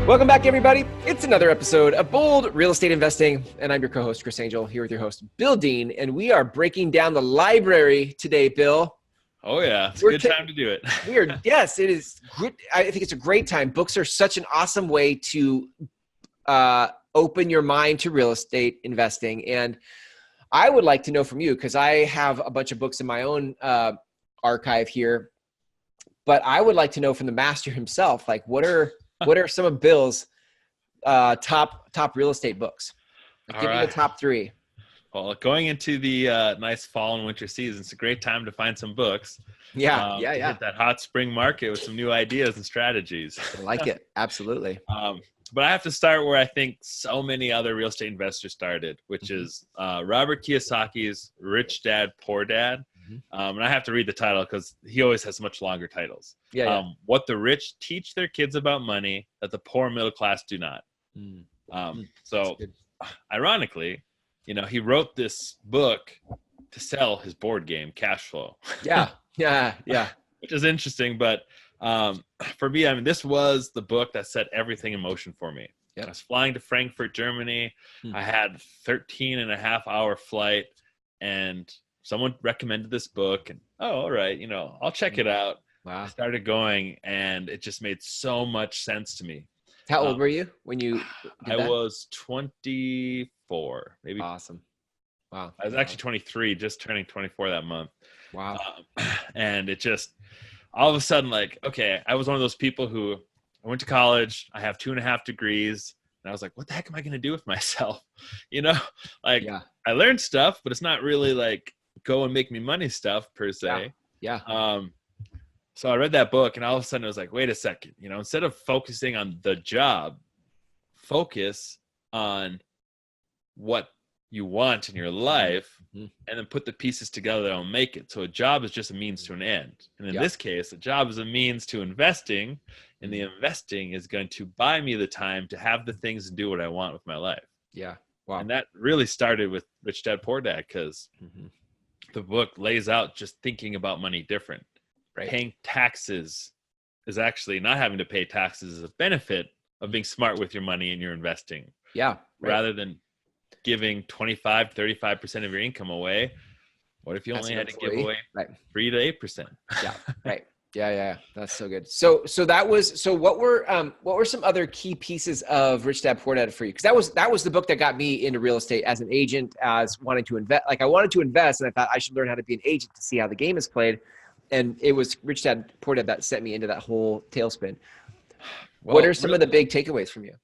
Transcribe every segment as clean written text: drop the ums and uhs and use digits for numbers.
Welcome back, everybody. It's another episode of Bold Real Estate Investing, and I'm your co-host, Chris Angel, here with your host, Bill Dean, and we are breaking down the library today, Bill. Oh, yeah. It's a good time to do it. Yes, it is good. I think it's a great time. Books are such an awesome way to open your mind to real estate investing, and I would like to know from you, because I have a bunch of books in my own archive here, but I would like to know from the master himself, like what are some of Bill's top real estate books? Like, give me the top three. Well, going into the nice fall and winter season, it's a great time to find some books. Yeah. Hit that hot spring market with some new ideas and strategies. I like it. Absolutely. But I have to start where I think so many other real estate investors started, which is Robert Kiyosaki's Rich Dad, Poor Dad. And I have to read the title because he always has much longer titles. What the rich teach their kids about money that the poor middle class do not. So ironically, he wrote this book to sell his board game, Cash Flow. Yeah. Which is interesting. But for me, this was the book that set everything in motion for me. I was flying to Frankfurt, Germany. I had 13.5-hour flight, and someone recommended this book, and all right, I'll check it out. Wow. I started going, and it just made so much sense to me. How old were you when you did that? I was 24, maybe. Awesome. Wow. I was actually 23, just turning 24 that month. Wow. And it just, all of a sudden, okay, I was one of those people who, I went to college, I have 2.5 degrees, and I was like, what the heck am I going to do with myself? I learned stuff, but it's not really go and make me money stuff per se. So I read that book, and all of a sudden I was like, wait a second, instead of focusing on the job, focus on what you want in your life, and then put the pieces together that'll make it. So a job is just a means to an end. And in this case, a job is a means to investing, and the investing is going to buy me the time to have the things and do what I want with my life. Yeah. Wow. And that really started with Rich Dad, Poor Dad, because the book lays out just thinking about money different. Right. Paying taxes is actually not having to pay taxes is a benefit of being smart with your money and your investing. Yeah. Right. Rather than giving 25, 35% of your income away. What if you only had to give away 3 to 8%? Yeah. Right. Yeah. That's so good. So what were some other key pieces of Rich Dad, Poor Dad for you? Because that was the book that got me into real estate as an agent, as wanting to invest. I wanted to invest, and I thought I should learn how to be an agent to see how the game is played. And it was Rich Dad, Poor Dad that sent me into that whole tailspin. What are some of the big takeaways from you?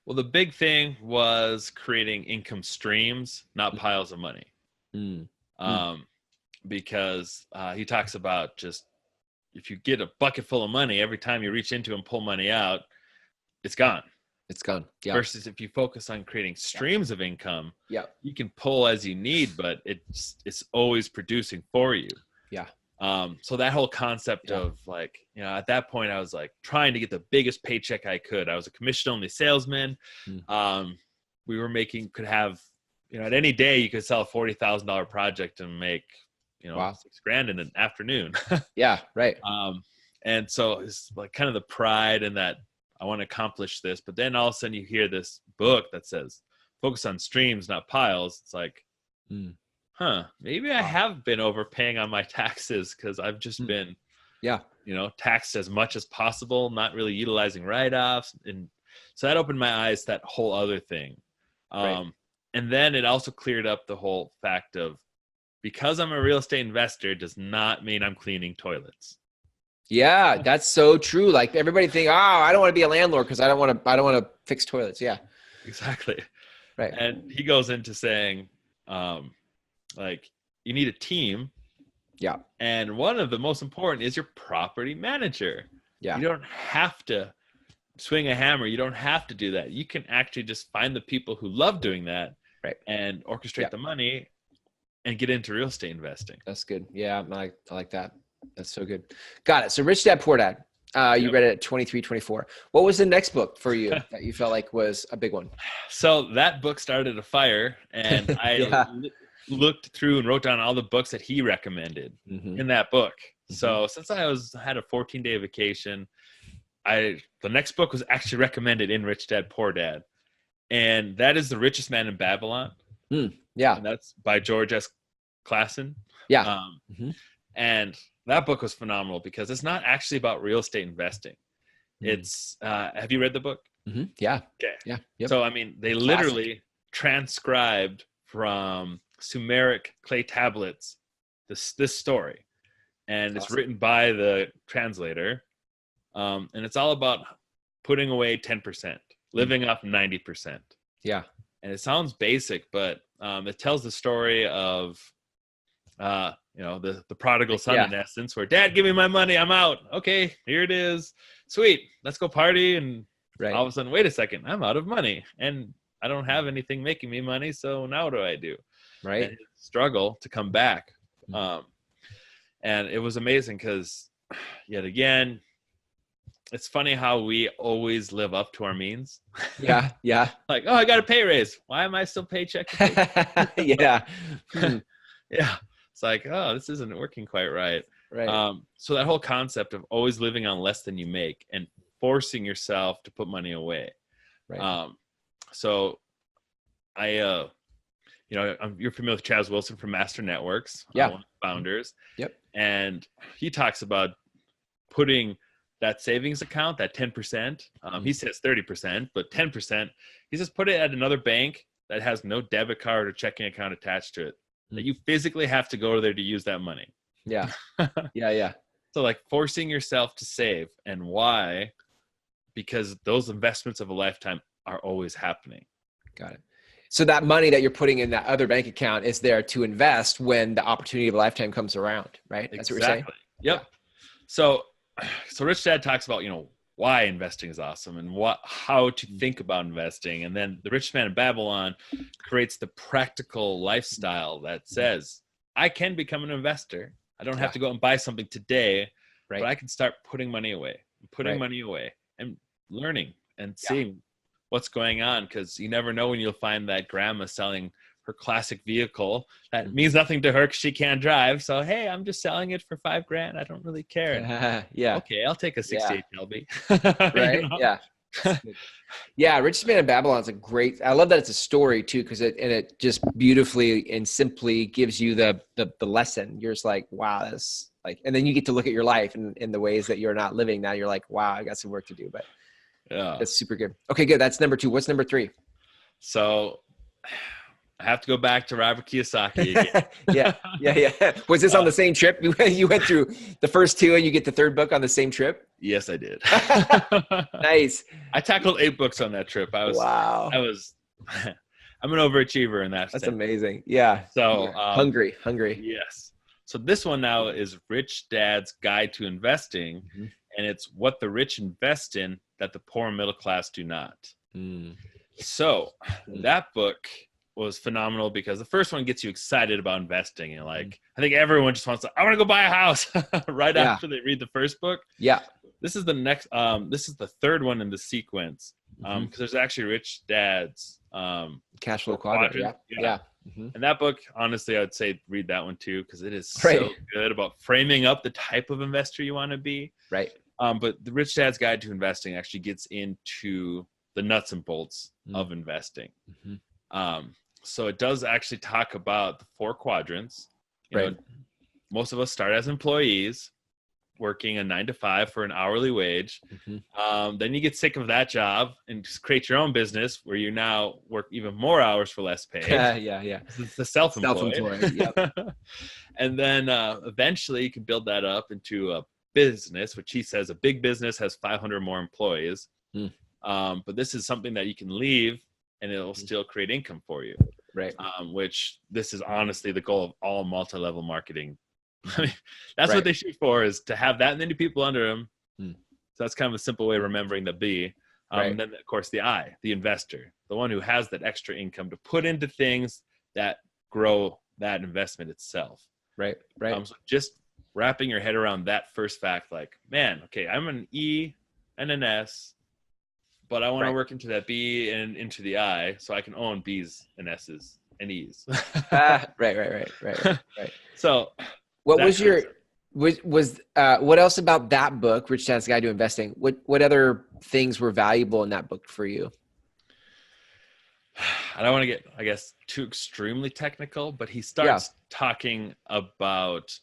Well, the big thing was creating income streams, not piles of money. Because he talks about just, if you get a bucket full of money, every time you reach into and pull money out, it's gone. It's gone. Yeah. Versus if you focus on creating streams of income, you can pull as you need, but it's always producing for you. Yeah. So that whole concept of at that point I was trying to get the biggest paycheck I could. I was a commission only salesman. We were could have, at any day you could sell a $40,000 project and make, $6,000 in an afternoon. Yeah. Right. And so it's kind of the pride in that I want to accomplish this, but then all of a sudden you hear this book that says, focus on streams, not piles. It's maybe I have been overpaying on my taxes because I've just been, taxed as much as possible, not really utilizing write-offs. And so that opened my eyes to that whole other thing. And then it also cleared up the whole fact of, because I'm a real estate investor does not mean I'm cleaning toilets. Yeah, that's so true. Everybody think, I don't want to be a landlord because I don't want to fix toilets. Yeah, exactly. Right. And he goes into saying, you need a team. Yeah. And one of the most important is your property manager. Yeah. You don't have to swing a hammer. You don't have to do that. You can actually just find the people who love doing that, right, and orchestrate the money and get into real estate investing. That's good. Yeah, I like that. That's so good. Got it. So Rich Dad, Poor Dad. You read it at 23, 24. What was the next book for you that you felt like was a big one? So that book started a fire, and I looked through and wrote down all the books that he recommended in that book. So since I had a 14-day vacation, the next book was actually recommended in Rich Dad Poor Dad, and that is The Richest Man in Babylon. Yeah, and that's by George S. Clason. Yeah, And that book was phenomenal because it's not actually about real estate investing. It's have you read the book? Yeah. Okay. Yeah. Yep. So I mean, they literally transcribed from Sumeric clay tablets this story, and it's written by the translator, and it's all about putting away 10%, living off 90%. Yeah. And it sounds basic, but it tells the story of the prodigal son, in essence, where Dad, give me my money, I'm out. Okay, here it is. Sweet, let's go party. And all of a sudden, wait a second, I'm out of money and I don't have anything making me money. So now what do I do? Right. And struggle to come back. And it was amazing because yet again, it's funny how we always live up to our means. Yeah. Yeah. Like, oh, I got a pay raise. Why am I still paycheck to paycheck? Yeah. Yeah. It's like, oh, this isn't working quite right. Right. So that whole concept of always living on less than you make and forcing yourself to put money away. Right. So you're familiar with Chaz Wilson from Master Networks, one of the founders. Yep. And he talks about putting that savings account, that 10%, he says 30%, but 10%, he says put it at another bank that has no debit card or checking account attached to it, that you physically have to go there to use that money. Yeah. Yeah. So like forcing yourself to save. And why? Because those investments of a lifetime are always happening. Got it. So that money that you're putting in that other bank account is there to invest when the opportunity of a lifetime comes around, right? That's what you're saying? Yep. Yeah. So Rich Dad talks about, why investing is awesome and how to think about investing. And then The Richest Man in Babylon creates the practical lifestyle that says, I can become an investor. I don't have to go and buy something today, but I can start putting money away and learning and seeing what's going on. Cause you never know when you'll find that grandma selling her classic vehicle that means nothing to her because she can't drive. So, hey, I'm just selling it for $5,000. I don't really care. Yeah. Okay. I'll take a 68 Shelby. Right. Yeah. Yeah. Richest Man in Babylon is I love that it's a story too. Cause it just beautifully and simply gives you the lesson. You're just like, wow, that's like, and then you get to look at your life in the ways that you're not living now. You're like, wow, I got some work to do, but that's super good. Okay, good. That's number 2. What's number 3? So I have to go back to Robert Kiyosaki again. Yeah. Was this on the same trip? You went through the first 2 and you get the 3rd book on the same trip? Yes, I did. Nice. I tackled 8 books on that trip. I'm an overachiever in that sense. That's amazing. Yeah. So hungry. Yes. So this one now is Rich Dad's Guide to Investing, and it's what the rich invest in that the poor and middle class do not. So that book was phenomenal because the first one gets you excited about investing. And I think everyone just wants I want to go buy a house right after they read the first book. Yeah. This is the next, this is the 3rd one in the sequence. Cause there's actually Rich Dad's, Cash Flow Quadrant. Yeah. And that book, honestly, I would say read that one too. Cause it is so good about framing up the type of investor you want to be. Right. But the Rich Dad's Guide to Investing actually gets into the nuts and bolts of investing. So it does actually talk about the 4 quadrants. You know, most of us start as employees working a 9 to 5 for an hourly wage. Then you get sick of that job and just create your own business where you now work even more hours for less pay. Yeah. It's the self-employed. Yep. And then eventually you can build that up into a business, which he says a big business has 500 more employees. But this is something that you can leave and it'll still create income for you. Right. Which this is honestly the goal of all multi-level marketing. That's what they shoot for, is to have that many people under them. So that's kind of a simple way of remembering the B. And then of course the I, the investor, the one who has that extra income to put into things that grow that investment itself. Right. So just wrapping your head around that first fact, like, man, okay, I'm an E and an S, but I want to work into that B and into the I, so I can own B's and S's and E's. Right. So what was your What else about that book, Rich Dad's Guide to Investing? What other things were valuable in that book for you? I don't want to get, I guess, too extremely technical, but he Yeah. starts talking about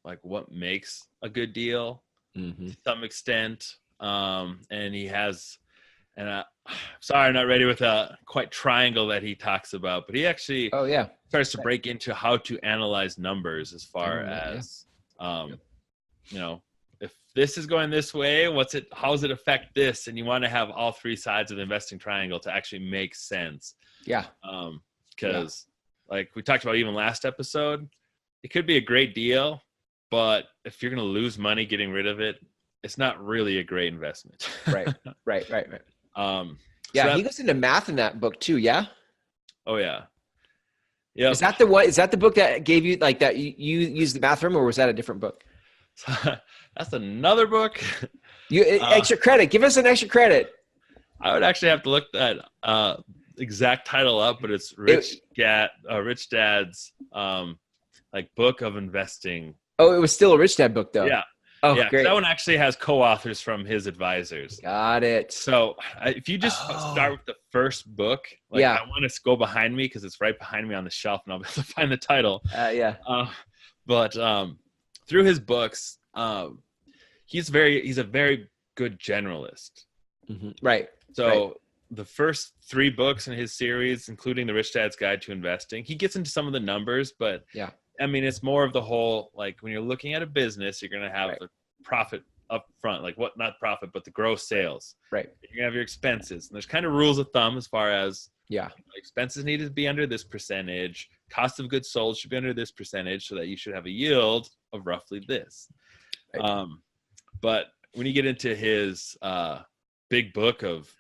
like what makes a good deal to some extent. And he has, and sorry, I'm not ready with a quite triangle that he talks about, but he actually starts to break into how to analyze numbers as far as, you know, if this is going this way, how does it affect this? And you want to have all three sides of the investing triangle to actually make sense. Yeah. Because like we talked about even last episode, it could be a great deal, but if you're going to lose money getting rid of it, it's not really a great investment. Right. So he goes into math in that book too. Yeah. Oh yeah. Yeah. Is that the book that gave you like that you used the math from, or was that a different book? That's another book. Extra credit. Give us an extra credit. I would actually have to look that exact title up, but it's Rich Dad's like book of investing. Oh, it was still a Rich Dad book though. Yeah. Oh, yeah, great. That one actually has co-authors from his advisors. Got it. So if you just start with the first book, I want to go behind me because it's right behind me on the shelf, and I'll be able to find the title. But through his books, he's a very good generalist. Right. So the first 3 books in his series, including the Rich Dad's Guide to Investing, he gets into some of the numbers, but I mean, it's more of the whole, like when you're looking at a business, you're going to have the profit up front, like not profit, but the gross sales. Right. You're going to have your expenses. And there's kind of rules of thumb as far as expenses need to be under this percentage. Cost of goods sold should be under this percentage so that you should have a yield of roughly this. Right. But when you get into his big book of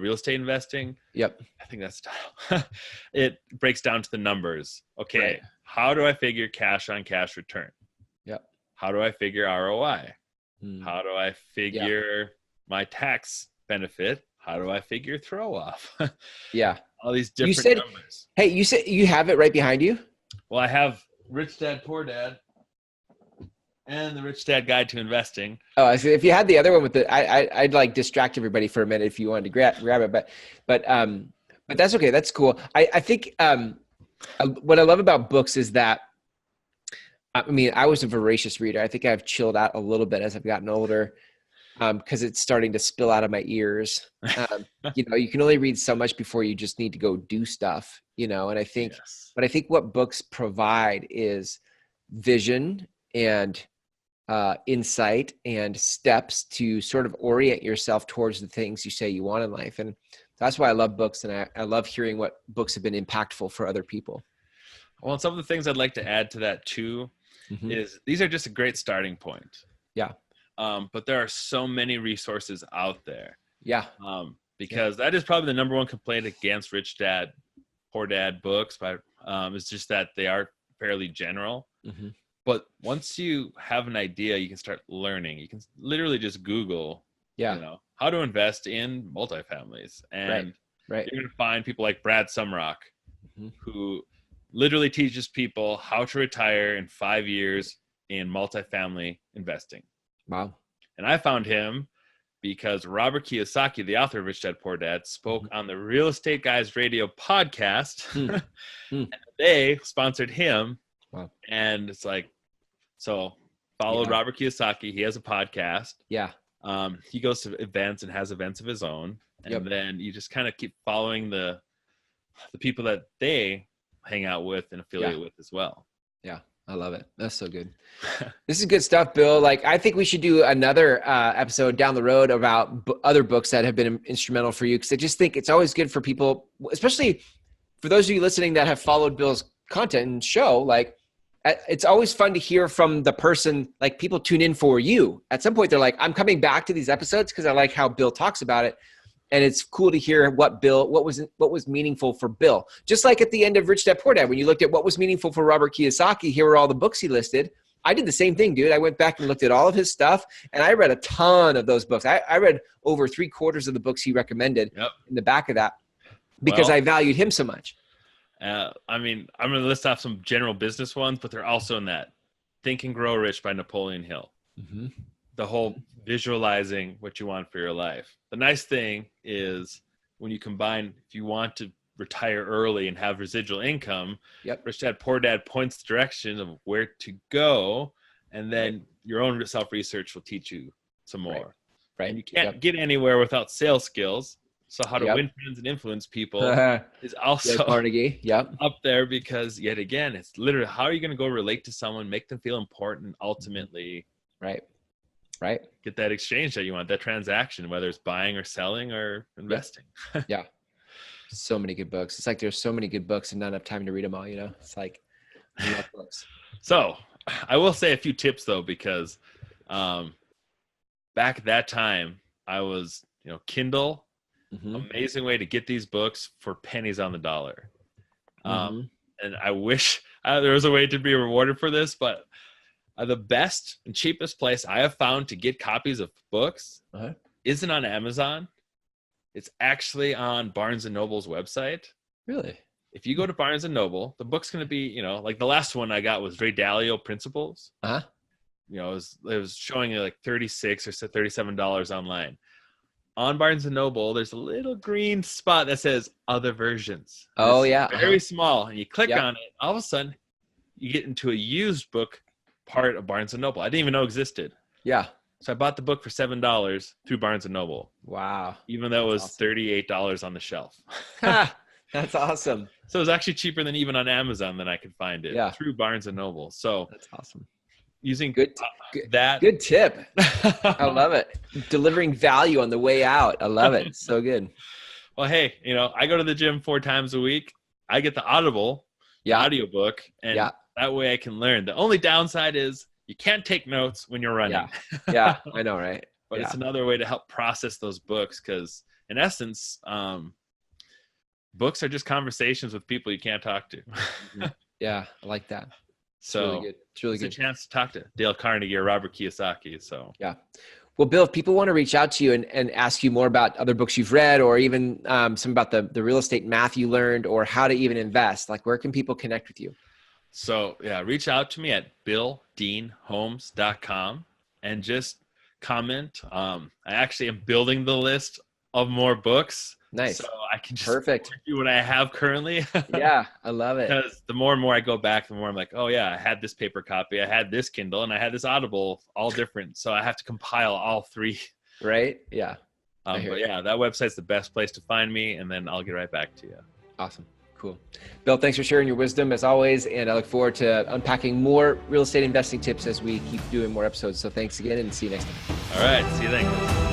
real estate investing, I think that's the title. It breaks down to the numbers. Okay. Right. How do I figure cash on cash return? How do I figure ROI? How do I figure my tax benefit? How do I figure throw off? All these different numbers. Hey, you said you have it right behind you? Well, I have Rich Dad, Poor Dad and the Rich Dad Guide to Investing. Oh, I see. If you had the other one with I'd like distract everybody for a minute if you wanted to grab it, but that's okay. That's cool. I think what I love about books is that, I mean, I was a voracious reader. I think I've chilled out a little bit as I've gotten older because it's starting to spill out of my ears. You know, you can only read so much before you just need to go do stuff, you know, and I think, but I think what books provide is vision and insight and steps to sort of orient yourself towards the things you say you want in life. And that's why I love books, and I love hearing what books have been impactful for other people. Well, and some of the things I'd like to add to that too is these are just a great starting point. But there are so many resources out there. Because that is probably the number one complaint against Rich Dad, Poor Dad books, but it's just that they are fairly general. But once you have an idea, you can start learning. You can literally just Google, you know, how to invest in multifamilies. And you're going to find people like Brad Sumrock, who literally teaches people how to retire in 5 years in multifamily investing. Wow. And I found him because Robert Kiyosaki, the author of Rich Dad, Poor Dad, spoke on the Real Estate Guys Radio podcast. And they sponsored him. Wow. And it's like, so followed Robert Kiyosaki. He has a podcast. He goes to events and has events of his own. And then you just kind of keep following the people that they hang out with and affiliate with as well. I love it. That's so good. This is good stuff, Bill. Like, I think we should do another episode down the road about other books that have been instrumental for you. Cause I just think it's always good for people, especially for those of you listening that have followed Bill's content and show, like, it's always fun to hear from the person, like people tune in for you. At some point they're like, I'm coming back to these episodes because I like how Bill talks about it. And it's cool to hear what was meaningful for Bill. Just like at the end of Rich Dad, Poor Dad, when you looked at what was meaningful for Robert Kiyosaki, here are all the books he listed. I did the same thing, dude. I went back and looked at all of his stuff, and I read a ton of those books. I read over 3/4 of the books he recommended in the back of that because I valued him so much. I mean, I'm going to list off some general business ones, but they're also in that Think and Grow Rich by Napoleon Hill. Mm-hmm. The whole visualizing what you want for your life. The nice thing is when you combine, if you want to retire early and have residual income, Rich Dad Poor Dad points the direction of where to go, and then your own self-research will teach you some more. Right. And you can't get anywhere without sales skills. So how to win friends and influence people is also Carnegie. Up there, because yet again, it's literally how are you going to go relate to someone, make them feel important, ultimately get that exchange that you want, that transaction, whether it's buying or selling or investing. Yeah. So many good books. It's like there's so many good books and not enough time to read them all, It's like I love books. So I will say a few tips though, because back at that time I was, Kindle, amazing way to get these books for pennies on the dollar. And I wish there was a way to be rewarded for this, but the best and cheapest place I have found to get copies of books isn't on Amazon. It's actually on Barnes & Noble's website. Really? If you go to Barnes & Noble, the book's going to be, like the last one I got was Ray Dalio Principles. It was showing like $36 or $37 online. On Barnes & Noble, there's a little green spot that says other versions. Very small. And you click on it, all of a sudden you get into a used book part of Barnes & Noble I didn't even know existed. So I bought the book for $7 through Barnes & Noble. Wow. Even though it was $38 on the shelf. That's awesome. So it was actually cheaper than even on Amazon that I could find it through Barnes & Noble. So that's awesome. Using good tip. I love it. Delivering value on the way out. I love it. So good. Well, hey, I go to the gym 4 times a week. I get the Audible audiobook, and that way I can learn. The only downside is you can't take notes when you're running. Yeah, I know, right? But it's another way to help process those books, because in essence, books are just conversations with people you can't talk to. Yeah, I like that. So it's really good. A chance to talk to Dale Carnegie or Robert Kiyosaki. So well, Bill, if people want to reach out to you and ask you more about other books you've read, or even some about the real estate math you learned, or how to even invest, like where can people connect with you? So reach out to me at BillDeanHolmes.com and just comment. I actually am building the list of more books. Nice. So I can just do what I have currently. Yeah, I love it. Because the more and more I go back, the more I'm like, oh yeah, I had this paper copy, I had this Kindle, and I had this Audible, all different. So I have to compile all 3. Right? Yeah. But that website's the best place to find me, and then I'll get right back to you. Awesome. Cool. Bill, thanks for sharing your wisdom as always. And I look forward to unpacking more real estate investing tips as we keep doing more episodes. So thanks again, and see you next time. All right. See you then.